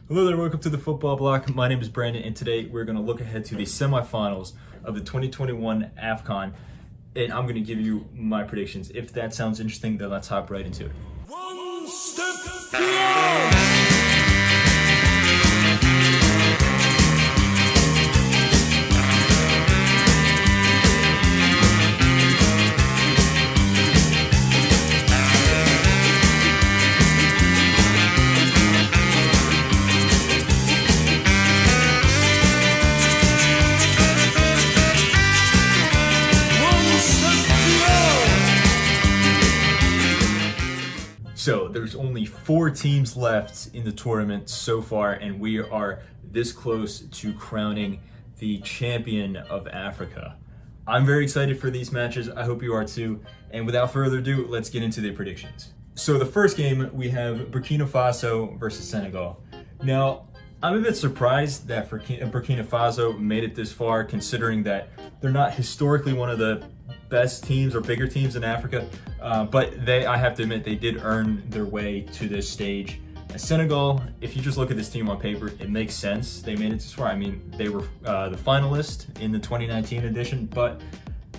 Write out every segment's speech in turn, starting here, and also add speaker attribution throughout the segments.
Speaker 1: Hello there, welcome to the Football Bloc. My name is Brandon, and today we're going to look ahead to the semifinals of the 2021 AFCON, and I'm going to give you my predictions. If that sounds interesting, then let's hop right into it.
Speaker 2: One step beyond.
Speaker 1: So there's only 4 teams left in the tournament so far, and we are this close to crowning the champion of Africa. I'm very excited for these matches. I hope you are too. And without further ado, let's get into the predictions. So the first game, we have Burkina Faso versus Senegal. Now, I'm a bit surprised that Burkina Faso made it this far, considering that they're not historically one of the best teams or bigger teams in Africa, but I have to admit, they did earn their way to this stage. Senegal, if you just look at this team on paper, it makes sense. They made it this far. I mean, they were the finalist in the 2019 edition, but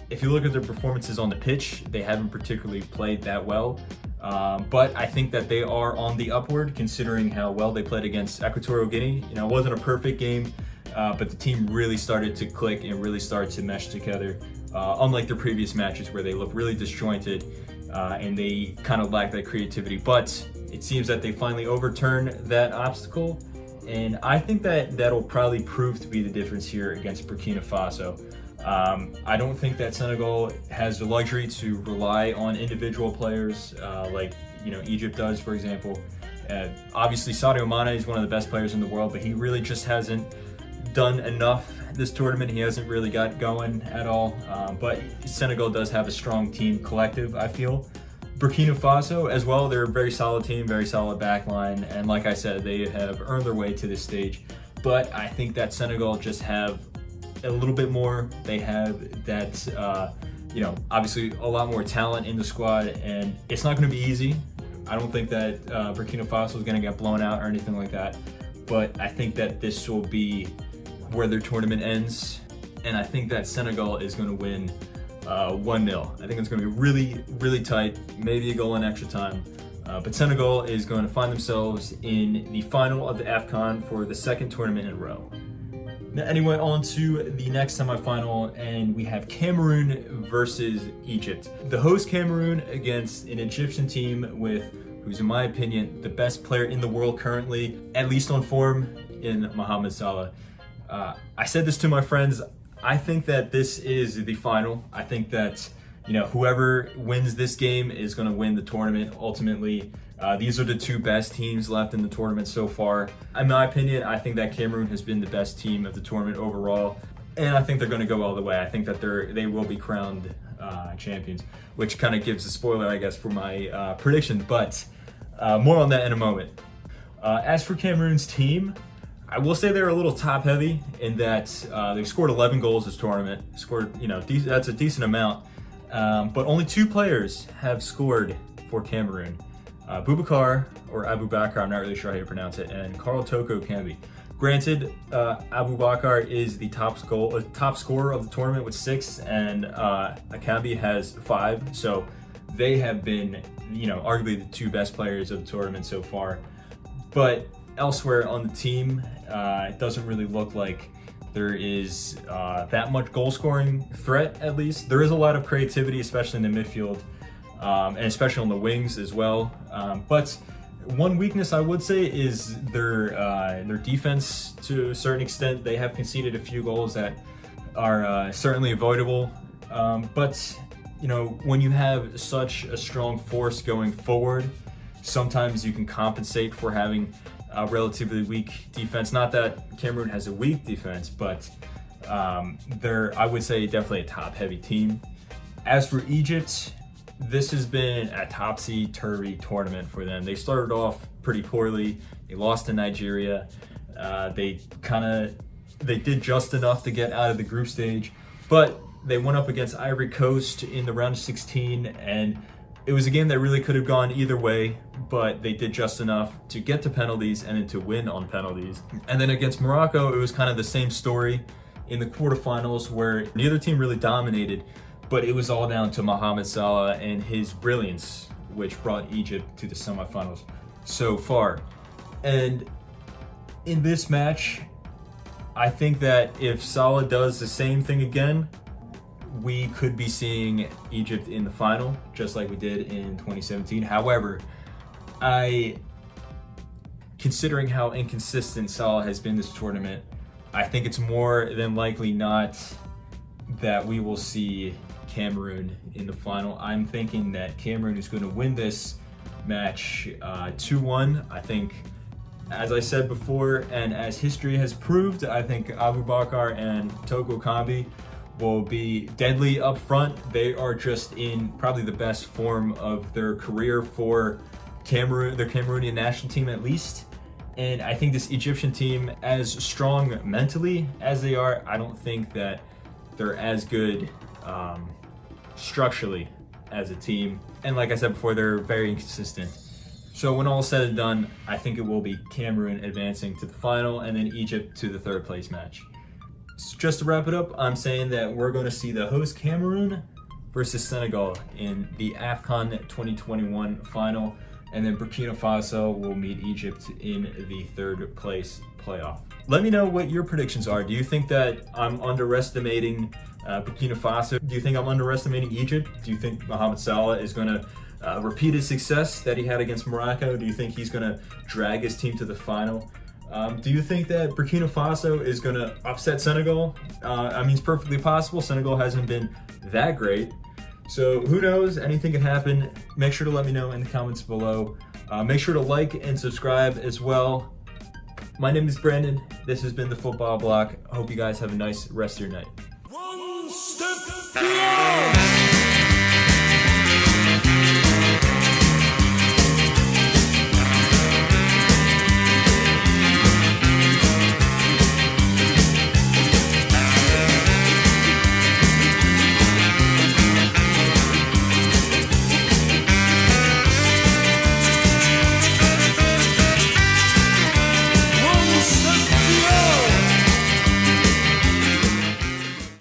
Speaker 1: if you look at their performances on the pitch, they haven't particularly played that well. But I think that they are on the upward, considering how well they played against Equatorial Guinea. You know, it wasn't a perfect game, but the team really started to click and really started to mesh together. Unlike their previous matches where they look really disjointed and they kind of lack that creativity. But it seems that they finally overturned that obstacle, and I think that that'll probably prove to be the difference here against Burkina Faso. I don't think that Senegal has the luxury to rely on individual players like Egypt does, for example. Obviously, Sadio Mane is one of the best players in the world, but he really just hasn't done enough this tournament. He hasn't really got going at all, but Senegal does have a strong team collective, I feel. Burkina Faso as well, they're a very solid team, very solid back line, and like I said, they have earned their way to this stage. But I think that Senegal just have a little bit more. They have that, obviously a lot more talent in the squad, and it's not going to be easy. I don't think that Burkina Faso is going to get blown out or anything like that, but I think that this will be where their tournament ends, and I think that Senegal is going to win 1-0. I think it's going to be really, really tight, maybe a goal in extra time, but Senegal is going to find themselves in the final of the AFCON for the second tournament in a row. Now, anyway, on to the next semifinal, and we have Cameroon versus Egypt. The host Cameroon against an Egyptian team who's in my opinion the best player in the world currently, at least on form, in Mohamed Salah. I said this to my friends. I think that this is the final. I think that whoever wins this game is going to win the tournament ultimately. These are the 2 best teams left in the tournament so far. In my opinion, I think that Cameroon has been the best team of the tournament overall, and I think they're going to go all the way. I think that they will be crowned champions, which kind of gives a spoiler, I guess, for my prediction. But more on that in a moment. As for Cameroon's team, I will say they're a little top heavy in that they've scored 11 goals this tournament. That's a decent amount, but only 2 players have scored for Cameroon. Boubacar, or Abubakar, I'm not really sure how you pronounce it, and Karl Toko Kambi. Granted, Abubakar is the top scorer of the tournament with 6, and Kambi has 5, so they have been, arguably the 2 best players of the tournament so far. But elsewhere on the team, it doesn't really look like there is that much goal-scoring threat, at least. There is a lot of creativity, especially in the midfield, and especially on the wings as well. But one weakness I would say is their defense to a certain extent. They have conceded a few goals that are certainly avoidable. But when you have such a strong force going forward, sometimes you can compensate for having a relatively weak defense. Not that Cameroon has a weak defense, but they're, I would say, definitely a top-heavy team. As for Egypt, this has been a topsy-turvy tournament for them. They started off pretty poorly. They lost to Nigeria. They did just enough to get out of the group stage, but they went up against Ivory Coast in the round of 16, and It was a game that really could have gone either way, but they did just enough to get to penalties and then to win on penalties. And then against Morocco, it was kind of the same story in the quarterfinals where neither team really dominated, but it was all down to Mohamed Salah and his brilliance, which brought Egypt to the semifinals so far. And in this match, I think that if Salah does the same thing again, we could be seeing Egypt in the final, just like we did in 2017. However, considering how inconsistent Salah has been this tournament, I think it's more than likely not that we will see Cameroon in the final. I'm thinking that Cameroon is going to win this match 2-1. I think, as I said before, and as history has proved, I think Abubakar and Toko Kambi will be deadly up front. They are just in probably the best form of their career for Cameroon, their Cameroonian national team at least. And I think this Egyptian team, as strong mentally as they are, I don't think that they're as good structurally as a team. And like I said before, they're very inconsistent. So when all is said and done, I think it will be Cameroon advancing to the final and then Egypt to the third place match. So just to wrap it up, I'm saying that we're going to see the host Cameroon versus Senegal in the AFCON 2021 final, and then Burkina Faso will meet Egypt in the third place playoff. Let me know what your predictions are. Do you think that I'm underestimating Burkina Faso? Do you think I'm underestimating Egypt? Do you think Mohamed Salah is going to repeat his success that he had against Morocco? Do you think he's going to drag his team to the final? Do you think that Burkina Faso is going to upset Senegal? I mean, it's perfectly possible. Senegal hasn't been that great. So who knows? Anything can happen. Make sure to let me know in the comments below. Make sure to like and subscribe as well. My name is Brandon. This has been the Football Bloc. I hope you guys have a nice rest of your night.
Speaker 2: One step beyond.